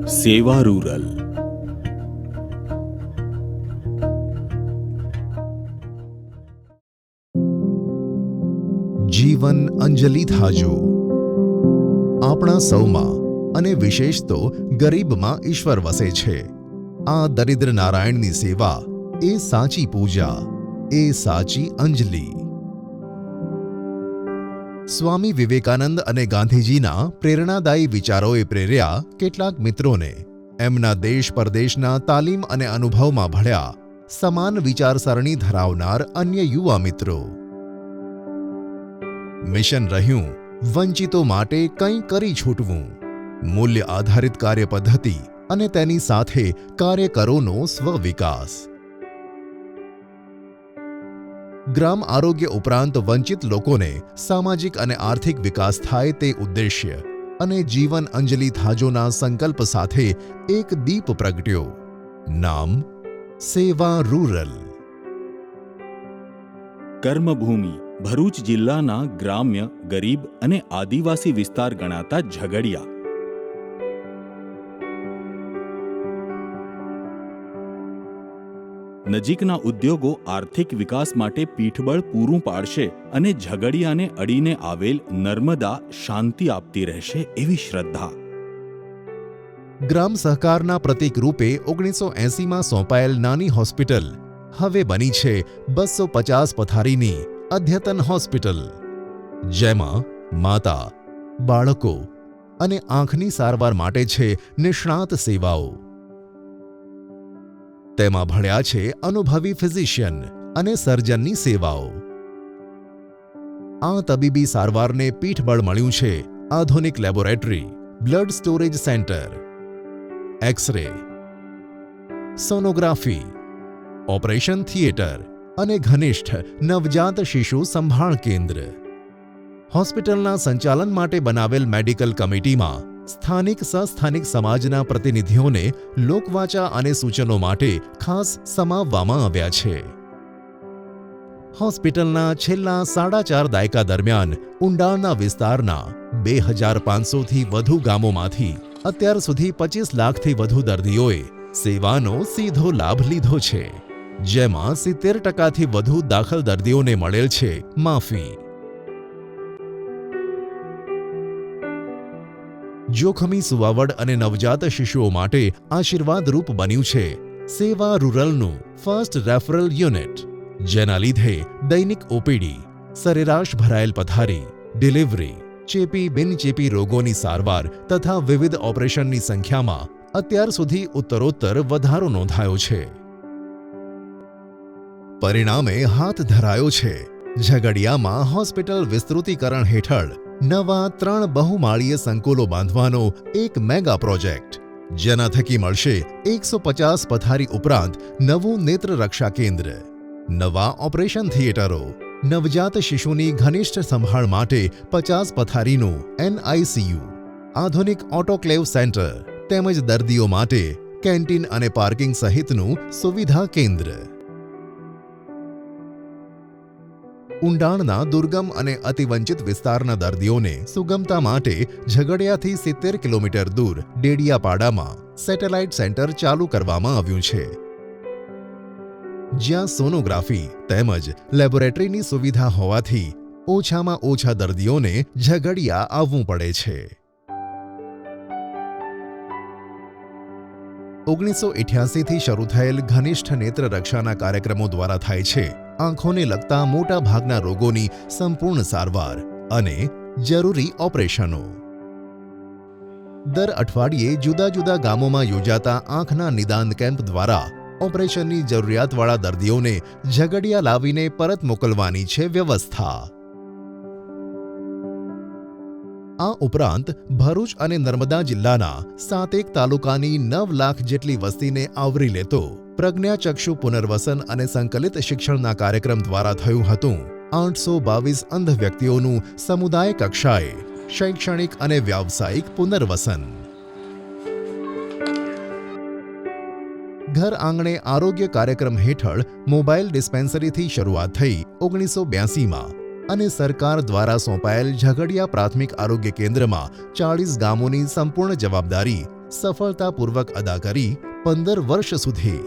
સેવા રૂરલ. જીવન અંજલિ થાજો. આપણા સૌમાં અને વિશેષ તો ગરીબમાં ઈશ્વર વસે છે. આ દરિદ્ર નારાયણની સેવા એ સાચી પૂજા, એ સાચી અંજલિ. સ્વામી વિવેકાનંદ અને ગાંધીજીના પ્રેરણાદાયી વિચારોએ પ્રેર્યા કેટલાક મિત્રોને. એમના દેશ પરદેશના તાલીમ અને અનુભવમાં ભળ્યા સમાન વિચારસરણી ધરાવનાર અન્ય યુવા મિત્રો. મિશન રહ્યું વંચિતો માટે કંઈ કરી છૂટવું, મૂલ્ય આધારિત કાર્ય પદ્ધતિ અને તેની સાથે કાર્યકરોનો સ્વવિકાસ. ગ્રામ આરોગ્ય ઉપરાંત વંચિત લોકોને સામાજિક અને આર્થિક વિકાસ થાય તે ઉદ્દેશ્ય અને જીવન અંજલિ થાજોના સંકલ્પ સાથે એક દીપ પ્રગટ્યો. નામ સેવા રૂરલ. કર્મભૂમિ ભરૂચ જિલ્લાના ગ્રામ્ય, ગરીબ અને આદિવાસી વિસ્તાર ગણાતા ઝઘડિયા. નજીકના ઉદ્યોગો આર્થિક વિકાસ માટે પીઠબળ પૂરું પાડશે અને ઝઘડિયાને અડીને આવેલ નર્મદા શાંતિ આપતી રહેશે એવી શ્રદ્ધા. ગ્રામ સહકારના પ્રતીક રૂપે 1980માં સોંપાયેલ નાની હોસ્પિટલ હવે બની છે 250 પથારીની અદ્યતન હોસ્પિટલ, જેમાં માતા, બાળકો અને આંખની સારવાર માટે છે નિષ્ણાત સેવાઓ. તેમાં ભળ્યા છે અનુભવી ફિઝિશિયન અને સર્જનની સેવાઓ. આ તબીબી સારવારને પીઠબળ મળ્યું છે આધુનિક laboratory, blood storage centre, X-ray, sonography, operation theatre અને ઘનિષ્ઠ નવજાત શિશુ સંભાળ કેન્દ્ર. હોસ્પિટલના સંચાલન માટે બનાવેલ મેડિકલ કમિટીમાં સ્થાનિક સસ્થાનિક સમાજના પ્રતિનિધિઓને લોકવાચા અને સૂચનો માટે ખાસ સમાવવામાં આવ્યા છે. હોસ્પિટલના છેલ્લા 4.5 દાયકા દરમિયાન ઉંડાણના વિસ્તારના 2500થી વધુ ગામોમાંથી અત્યાર સુધી 25 લાખથી વધુ દર્દીઓએ સેવાનો સીધો લાભ લીધો છે, જેમાં 70%થી વધુ દાખલ દર્દીઓને મળેલ છે માફી. જોખમી સુવાવડ અને નવજાત શિશુઓ માટે આશીર્વાદરૂપ બન્યું છે સેવા રૂરલનું ફર્સ્ટ રેફરલ યુનિટ, જેના લીધે દૈનિક ઓપીડી, સરેરાશ ભરાયેલ પથારી, ડિલિવરી, ચેપી બિનચેપી રોગોની સારવાર તથા વિવિધ ઓપરેશનની સંખ્યામાં અત્યાર સુધી ઉત્તરોત્તર વધારો નોંધાયો છે. પરિણામે હાથ ધરાયો છે ઝઘડિયામાં હોસ્પિટલ વિસ્તૃતીકરણ હેઠળ નવા 3 બહુમાળીય સંકુલો બાંધવાનો એક મેગા પ્રોજેક્ટ, જેના થકી મળશે 150 પથારી ઉપરાંત નવું નેત્ર રક્ષા કેન્દ્ર, નવા ઓપરેશન થિયેટરો, નવજાત શિશુની ઘનિષ્ઠ સંભાળ માટે 50 પથારીનું NICU, આધુનિક ઓટોક્લેવ સેન્ટર તેમજ દર્દીઓ માટે કેન્ટીન અને પાર્કિંગ સહિતનું સુવિધા કેન્દ્ર. ઉંડાણના દુર્ગમ અને અતિવંચિત વિસ્તારના દર્દીઓને સુગમતા માટે ઝઘડિયાથી 70 કિલોમીટર દૂર ડેડિયાપાડામાં સેટેલાઇટ સેન્ટર ચાલુ કરવામાં આવ્યું છે, જ્યાં સોનોગ્રાફી તેમજ લેબોરેટરીની સુવિધા હોવાથી ઓછામાં ઓછા દર્દીઓને ઝઘડિયા આવવું પડે છે. 1988થી શરૂ થયેલ ઘનિષ્ઠ નેત્ર રક્ષાના કાર્યક્રમો દ્વારા થાય છે આંખોને લગતા મોટા ભાગના રોગોની સંપૂર્ણ સારવાર અને જરૂરી ઓપરેશનો. દર અઠવાડિયે જુદા જુદા ગામોમાં યોજાતા આંખના નિદાન કેમ્પ દ્વારા ઓપરેશનની જરૂરિયાતવાળા દર્દીઓને ઝઘડિયા લાવીને પરત મોકલવાની છે વ્યવસ્થા. આ ઉપરાંત ભરૂચ અને નર્મદા જિલ્લાના 7 તાલુકાની 9 લાખ જેટલી વસ્તીને આવરી લેતો પ્રજ્ઞાચક્ષુ પુનર્વસન અને સંકલિત શિક્ષણના કાર્યક્રમ દ્વારા થયું હતું 822 અંધ વ્યક્તિઓનું સમુદાય કક્ષાએ શૈક્ષણિક અને વ્યાવસાયિક પુનર્વસન. ઘર આંગણે આરોગ્ય કાર્યક્રમ હેઠળ મોબાઈલ ડિસ્પેન્સરીથી શરૂઆત થઈ 1982માં અને સરકાર દ્વારા સોંપાયેલ ઝઘડિયા પ્રાથમિક આરોગ્ય કેન્દ્રમાં 40 ગામોની સંપૂર્ણ જવાબદારી સફળતાપૂર્વક અદા કરી 15 વર્ષ સુધી.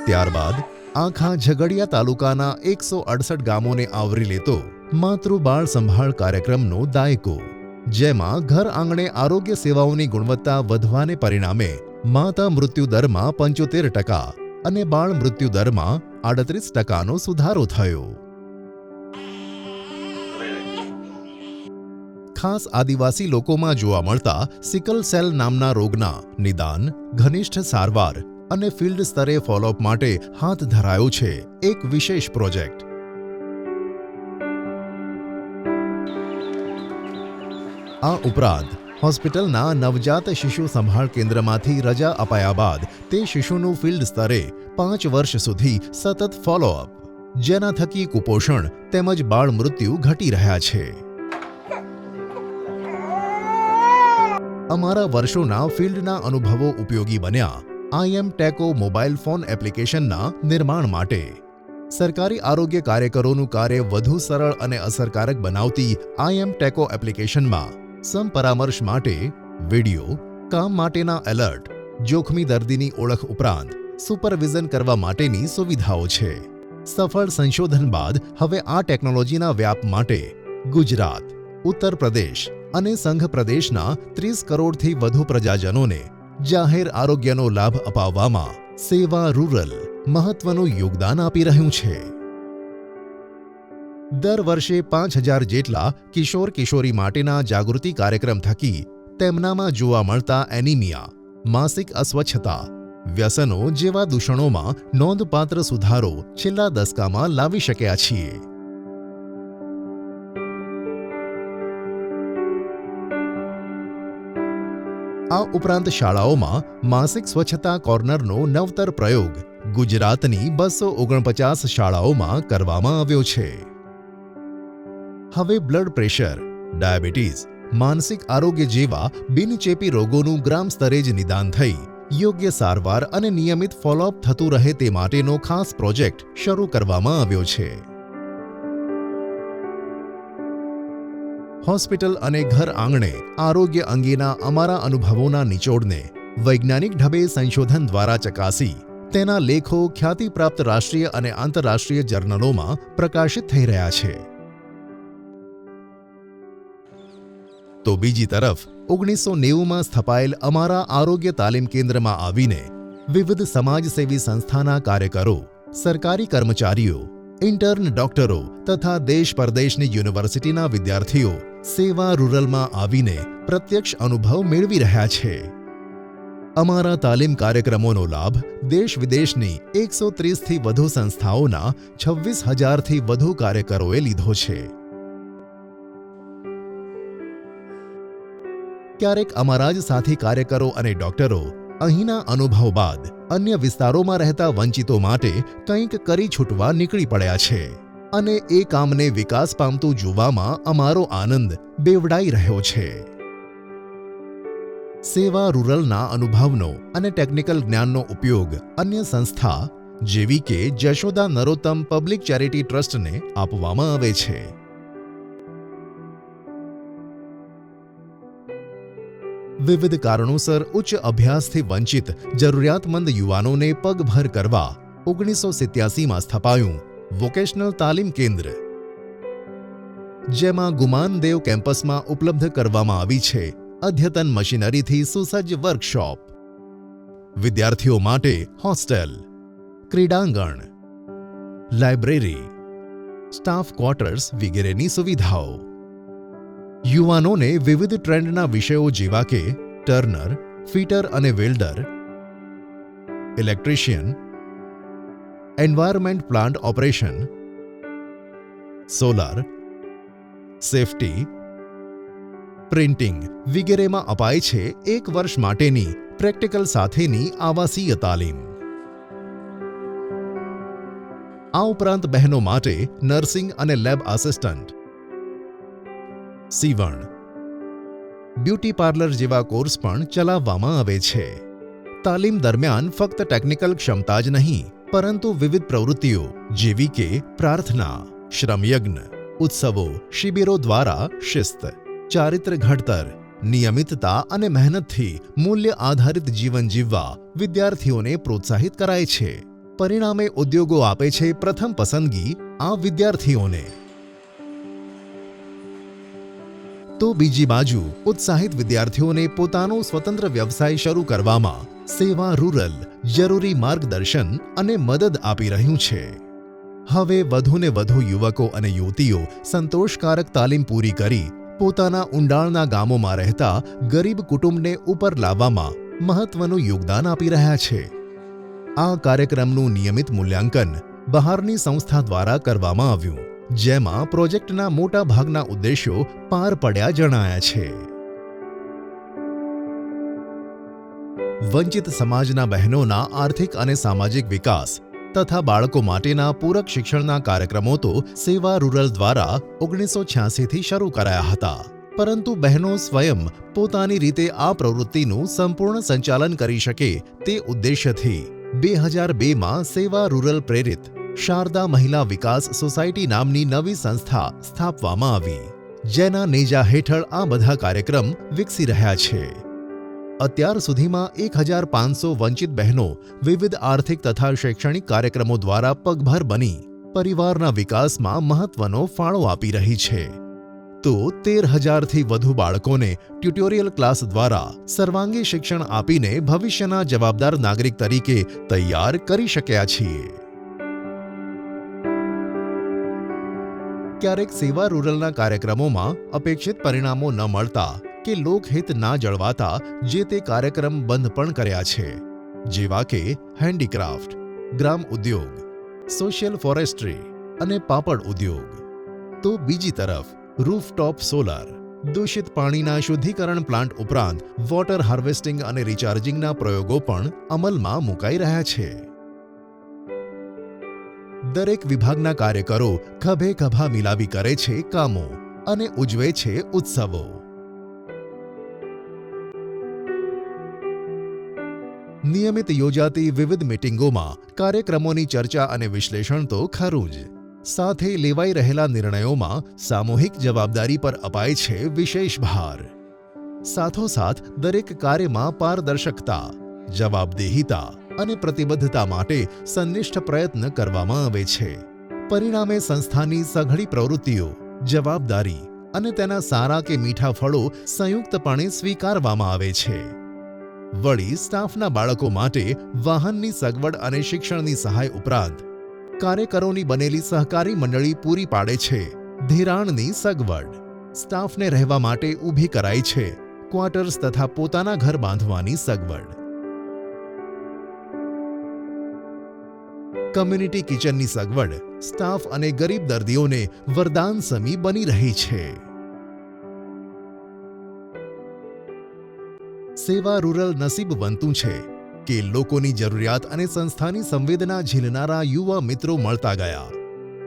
ત્યારબાદ આખા ઝઘડિયા તાલુકાના 168 ગામોને આવરી લેતો માતૃબાળ સંભાળ કાર્યક્રમનો દાયકો, જેમાં ઘર આંગણે આરોગ્ય સેવાઓની ગુણવત્તા વધવાને પરિણામે માતા મૃત્યુદરમાં 75% અને બાળ મૃત્યુદરમાં 38%નો સુધારો થયો. ખાસ આદિવાસી લોકોમાં જોવા મળતા સિકલ સેલ નામના રોગના નિદાન, ઘનિષ્ઠ સારવાર અને ફિલ્ડ સ્તરે ફોલોઅપ માટે હાથ ધરાયો છે એક વિશેષ પ્રોજેક્ટ. આ ઉપરાંત હોસ્પિટલના નવજાત શિશુ સંભાળ કેન્દ્રમાંથી રજા અપાયા બાદ તે શિશુનું ફિલ્ડ સ્તરે 5 વર્ષ સુધી સતત ફોલોઅપ, જેના થકી કુપોષણ તેમજ બાળ મૃત્યુ ઘટી રહ્યા છે. અમારા વર્ષોના ફિલ્ડના અનુભવો ઉપયોગી બન્યા IM ટેકો મોબાઈલ ફોન એપ્લિકેશનના નિર્માણ માટે. સરકારી આરોગ્ય કાર્યકરોનું કાર્ય વધુ સરળ અને અસરકારક બનાવતી IM ટેકો એપ્લિકેશનમાં સંપરામર્શ માટે વિડિયો, કામ માટેના એલર્ટ, જોખમી દર્દીની ઓળખ ઉપરાંત સુપરવિઝન કરવા માટેની સુવિધાઓ છે. સફળ સંશોધન બાદ હવે આ ટેકનોલોજીના વ્યાપ માટે ગુજરાત, ઉત્તર પ્રદેશ અને સંઘ પ્રદેશના 30 કરોડથી વધુ પ્રજાજનોને જાહેર આરોગ્યનો લાભ અપાવવામાં સેવા રૂરલ મહત્વનું યોગદાન આપી રહ્યું છે. દર વર્ષે 5000 જેટલા કિશોર કિશોરી માટેના જાગૃતિ કાર્યક્રમ થકી તેમનામાં જોવા મળતા એનિમિયા, માસિક અસ્વચ્છતા, વ્યસનો જેવા દૂષણોમાં નોંધપાત્ર સુધારો છેલ્લા દશકામાં લાવી શક્યા છીએ. આ ઉપરાંત શાળાઓમાં માસિક સ્વચ્છતા કોર્નરનો નવતર પ્રયોગ ગુજરાતની 249 શાળાઓમાં કરવામાં આવ્યો છે. હવે બ્લડ પ્રેશર, ડાયાબિટીસ, માનસિક આરોગ્ય જેવા બિનચેપી રોગોનું ગ્રામ સ્તરે જ નિદાન થઈ યોગ્ય સારવાર અને નિયમિત ફોલોઅપ થતું રહે તે માટેનો ખાસ પ્રોજેક્ટ શરૂ કરવામાં આવ્યો છે. હોસ્પિટલ અને ઘર આંગણે આરોગ્ય અંગેના અમારા અનુભવોના નિચોડને વૈજ્ઞાનિક ઢબે સંશોધન દ્વારા ચકાસી તેના લેખો ખ્યાતિપ્રાપ્ત રાષ્ટ્રીય અને આંતરરાષ્ટ્રીય જર્નલોમાં પ્રકાશિત થઈ રહ્યા છે. તો બીજી તરફ 1990માં સ્થપાયેલ અમારા આરોગ્ય તાલીમ કેન્દ્રમાં આવીને વિવિધ સમાજસેવી સંસ્થાના કાર્યકરો, સરકારી કર્મચારીઓ, ઇન્ટર્ન ડોક્ટરો તથા દેશ પરદેશની યુનિવર્સિટીના વિદ્યાર્થીઓ સેવા રૂરલમાં આવીને પ્રત્યક્ષ અનુભવ મેળવી રહ્યા છે. અમારા તાલીમ કાર્યક્રમોનો લાભ દેશ વિદેશની 130થી વધુ સંસ્થાઓના 26,000થી વધુ કાર્યકરોએ લીધો છે. ક્યારેક અમારા જ સાથી કાર્યકરો અને ડોક્ટરો અહીંના અનુભવ બાદ અન્ય વિસ્તારોમાં રહેતા વંચિતો માટે કંઈક કરી છૂટવા નીકળી પડ્યા છે અને એ કામને વિકાસ પામતું જોવામાં અમારો આનંદ બેવડાઈ રહ્યો છે. સેવા રૂરલના અનુભવનો અને ટેકનિકલ જ્ઞાનનો ઉપયોગ અન્ય સંસ્થા જેવી કે જશોદા નરોત્તમ પબ્લિક ચેરિટી ટ્રસ્ટને આપવામાં આવે છે. વિવિધ કારણોસર ઉચ્ચ અભ્યાસથી વંચિત જરૂરિયાતમંદ યુવાનોને પગભર કરવા 1987માં સ્થપાયું વોકેશનલ તાલીમ કેન્દ્ર, જેમાં ગુમાનદેવ કેમ્પસમાં ઉપલબ્ધ કરવામાં આવી છે અદ્યતન મશીનરીથી સુસજ્જ વર્કશોપ, વિદ્યાર્થીઓ માટે હોસ્ટેલ, ક્રીડાંગણ, લાઇબ્રેરી, સ્ટાફ ક્વાર્ટર્સ વગેરેની સુવિધાઓ. યુવાનોને વિવિધ ટ્રેન્ડના વિષયો જેવા કે ટર્નર, ફિટર અને welder, electrician, environment plant operation, solar, safety, printing વગેરેમાં અપાય છે 1 વર્ષ માટેની પ્રેક્ટિકલ સાથેની આવાસીય તાલીમ. આ ઉપરાંત બહેનો માટે નર્સિંગ અને લેબ આસિસ્ટન્ટ, સીવણ, બ્યુટી પાર્લર જેવા કોર્સ પણ ચલાવવામાં આવે છે. તાલીમ દરમિયાન ફક્ત ટેકનિકલ ક્ષમતા જ નહીં, પરંતુ વિવિધ પ્રવૃત્તિઓ જેવી કે પ્રાર્થના, શ્રમયજ્ઞ, ઉત્સવો, શિબિરો દ્વારા શિસ્ત, ચારિત્ર ઘડતર, નિયમિતતા અને મહેનતથી મૂલ્ય આધારિત જીવન જીવવા વિદ્યાર્થીઓને પ્રોત્સાહિત કરાય છે. પરિણામે ઉદ્યોગો આપે છે પ્રથમ પસંદગી આ વિદ્યાર્થીઓને. તો બીજી બાજુ ઉત્સાહિત વિદ્યાર્થીઓને પોતાનો સ્વતંત્ર વ્યવસાય શરૂ કરવામાં સેવા રૂરલ જરૂરી માર્ગદર્શન અને મદદ આપી રહ્યું છે. હવે વધુને વધુ યુવકો અને યુવતીઓ સંતોષકારક તાલીમ પૂરી કરી પોતાના ઊંડાણના ગામોમાં રહેતા ગરીબ કુટુંબને ઉપર લાવવામાં મહત્વનું યોગદાન આપી રહ્યા છે. આ કાર્યક્રમનું નિયમિત મૂલ્યાંકન બહારની સંસ્થા દ્વારા કરવામાં આવ્યું, જેમાં પ્રોજેક્ટના મોટા ભાગના ઉદ્દેશો પાર પડ્યા જણાયા છે. વંચિત સમાજના બહેનોના આર્થિક અને સામાજિક વિકાસ તથા બાળકો માટેના પૂરક શિક્ષણના કાર્યક્રમો તો સેવા રૂરલ દ્વારા 1986થી શરૂ કરાયા હતા, પરંતુ બહેનો સ્વયં પોતાની રીતે આ પ્રવૃત્તિનું સંપૂર્ણ સંચાલન કરી શકે તે ઉદ્દેશ્યથી 2002માં સેવા રૂરલ પ્રેરિત શારદા મહિલા વિકાસ સોસાયટી નામની નવી સંસ્થા સ્થાપવામાં આવી, જેના નેજા હેઠળ આ બધા કાર્યક્રમ વિકસી રહ્યા છે. અત્યાર સુધીમાં 1500 વંચિત બહેનો વિવિધ આર્થિક તથા શૈક્ષણિક કાર્યક્રમો દ્વારા પગભર બની પરિવારના વિકાસમાં મહત્વનો ફાળો આપી રહી છે. તો 13,000થી વધુ બાળકોને ટ્યુટોરિયલ ક્લાસ દ્વારા સર્વાંગી શિક્ષણ આપીને ભવિષ્યના જવાબદાર નાગરિક તરીકે તૈયાર કરી શક્યા છીએ. ક્યારેક સેવા રૂરલના કાર્યક્રમોમાં અપેક્ષિત પરિણામો ન મળતા કે લોકહિત ના જળવાતા જે તે કાર્યક્રમ બંધ પણ કર્યા છે, જેવા કે હેન્ડીક્રાફ્ટ, ગ્રામ ઉદ્યોગ, સોશિયલ ફોરેસ્ટ્રી અને પાપડ ઉદ્યોગ. તો બીજી તરફ રૂફટોપ સોલર, દૂષિત પાણીના શુદ્ધિકરણ પ્લાન્ટ ઉપરાંત વોટર હાર્વેસ્ટિંગ અને રિચાર્જિંગના પ્રયોગો પણ અમલમાં મુકાઈ રહ્યા છે. દરેક વિભાગના કાર્યકરો ખભે ખભા મિલાવી કરે છે કામો અને ઉજવે છે ઉત્સવો. નિયમિત યોજાતી વિવિધ મીટિંગોમાં કાર્યક્રમોની ચર્ચા અને વિશ્લેષણ તો ખરું જ, સાથે લેવાઈ રહેલા નિર્ણયોમાં સામૂહિક જવાબદારી પર અપાય છે વિશેષ ભાર. સાથોસાથ દરેક કાર્યમાં પારદર્શકતા, જવાબદેહિતા અને પ્રતિબદ્ધતા માટે સંનિષ્ઠ પ્રયત્ન કરવામાં આવે છે. પરિણામે સંસ્થાની સઘળી પ્રવૃત્તિઓ, જવાબદારી અને તેના સારા કે મીઠા ફળો સંયુક્તપણે સ્વીકારવામાં આવે છે. વળી સ્ટાફના બાળકો માટે વાહનની સગવડ અને શિક્ષણની સહાય ઉપરાંત કાર્યકરોની બનેલી સહકારી મંડળી પૂરી પાડે છે ધિરાણની સગવડ. સ્ટાફને રહેવા માટે ઊભી કરાઈ છે ક્વાર્ટર્સ તથા પોતાના ઘર બાંધવાની સગવડ. કમ્યુનિટી કિચનની સગવડ સ્ટાફ અને ગરીબ દર્દીઓને વરદાન સમી બની રહી છે. સેવા રૂરલ નસીબવંતું છે કે લોકોની જરૂરિયાત અને સંસ્થાની સંવેદના ઝીલનારા યુવા મિત્રો મળતા ગયા.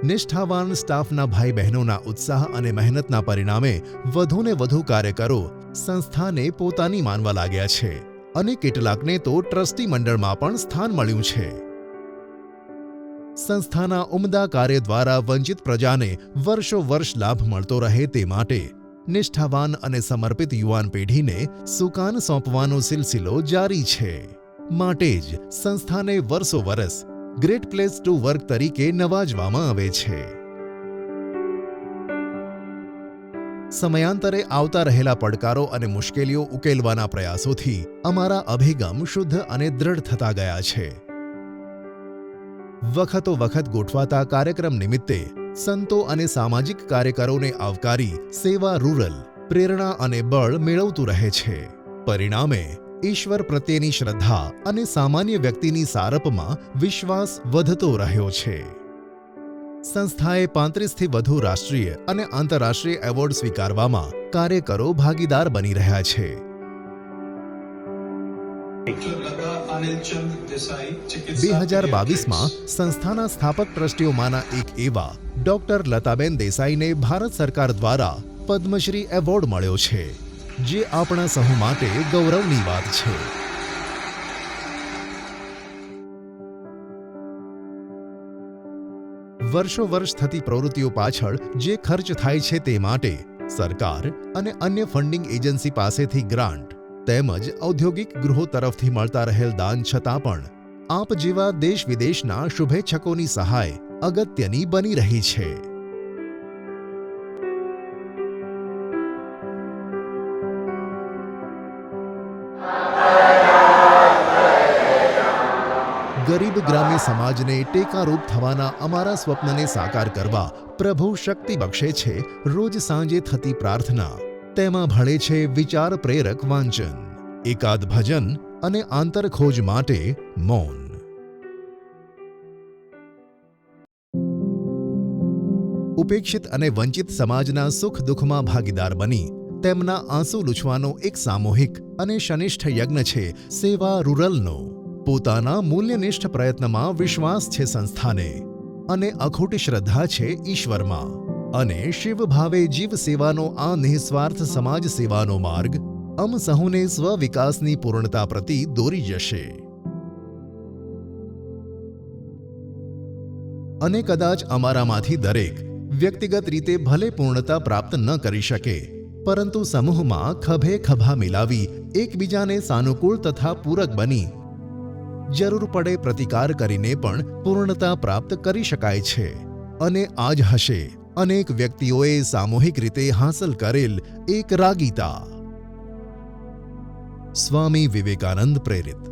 નિષ્ઠાવાન સ્ટાફના ભાઈ બહેનોના ઉત્સાહ અને મહેનતના પરિણામે વધુને વધુ કાર્યકરો સંસ્થાને પોતાની માનવા લાગ્યા છે અને કેટલાકને તો ટ્રસ્ટી મંડળમાં પણ સ્થાન મળ્યું છે. સંસ્થાના ઉમદા કાર્ય દ્વારા વંચિત પ્રજાને વર્ષો વર્ષ લાભ મળતો રહે તે માટે નિષ્ઠાવાન અને સમર્પિત યુવાન પેઢીને સુકાન સોંપવાનો સિલસિલો જારી છે. માટે જ સંસ્થાને વર્ષો વર્ષ ગ્રેટ પ્લેસ ટુ વર્ક તરીકે નવાજવામાં આવે છે. સમયાંતરે આવતા રહેલા પડકારો અને મુશ્કેલીઓ ઉકેલવાના પ્રયાસોથી અમારા અભિગમ શુદ્ધ અને દ્રઢ થતા ગયા છે. વખતો વખત ગોઠવાતા કાર્યક્રમ નિમિત્તે સંતો અને સામાજિક કાર્યકરોને આવકારી સેવા રૂરલ પ્રેરણા અને બળ મેળવતું રહે છે. પરિણામે ઈશ્વર પ્રત્યેની શ્રદ્ધા અને સામાન્ય વ્યક્તિની સારપમાં વિશ્વાસ વધતો રહ્યો છે. સંસ્થાએ 35થી વધુ રાષ્ટ્રીય અને આંતરરાષ્ટ્રીય એવોર્ડ સ્વીકારવામાં કાર્યકરો ભાગીદાર બની રહ્યા છે. 2022માં સંસ્થાના સ્થાપક ટ્રસ્ટીઓમાંના એક એવા ડોક્ટર લતાબેન દેસાઈને ભારત સરકાર દ્વારા પદ્મશ્રી એવોર્ડ મળ્યો છે, જે આપણા સહુ માટે ગૌરવની વાત છે. વર્ષો વર્ષ થતી પ્રવૃત્તિઓ પાછળ જે ખર્ચ થાય છે તે માટે સરકાર અને અન્ય ફંડિંગ એજન્સી પાસેથી ગ્રાન્ટ તેમજ ઔદ્યોગિક ગૃહો તરફથી મળતા રહેલ દાન છતાં પણ આપ જેવા દેશ વિદેશના શુભેચ્છકોની સહાય અગત્યની બની રહી છે. ગરીબ ગ્રામ્ય સમાજને ટેકારૂપ થવાના અમારા સ્વપ્નને સાકાર કરવા પ્રભુ શક્તિ બક્ષે છે રોજ સાંજે થતી પ્રાર્થના. તેમાં ભળે છે વિચાર પ્રેરક વાંચન, એકાદ ભજન અને આંતરખોજ માટે મૌન. ઉપેક્ષિત અને વંચિત સમાજના સુખ દુઃખમાં ભાગીદાર બની તેમના આંસુ લૂછવાનો એક સામૂહિક અને શનિષ્ઠ યજ્ઞ છે સેવા રૂરલનો. પોતાના મૂલ્યનિષ્ઠ પ્રયત્નમાં વિશ્વાસ છે સંસ્થાને અને અખૂટ શ્રદ્ધા છે ઈશ્વરમાં. અને શિવ ભાવે જીવ સેવાનો આ નિઃસ્વાર્થ સમાજ સેવાનો માર્ગ સહુને સ્વવિકાસની પૂર્ણતા પ્રતિ દોરી જશે. અને કદાચ અમારામાંથી દરેક વ્યક્તિગત રીતે ભલે પૂર્ણતા પ્રાપ્ત ન કરી શકે, પરંતુ સમૂહમાં ખભે ખભા મિલાવી એકબીજાને સાનુકૂળ તથા પૂરક બની જરૂર પડે પ્રતિકાર કરીને પણ પૂર્ણતા પ્રાપ્ત કરી શકાય છે. અને આ જ હશે અનેક વ્યક્તિઓએ સામૂહિક રીતે હાંસલ કરેલ એક રાગીતા. સ્વામી વિવેકાનંદ પ્રેરિત.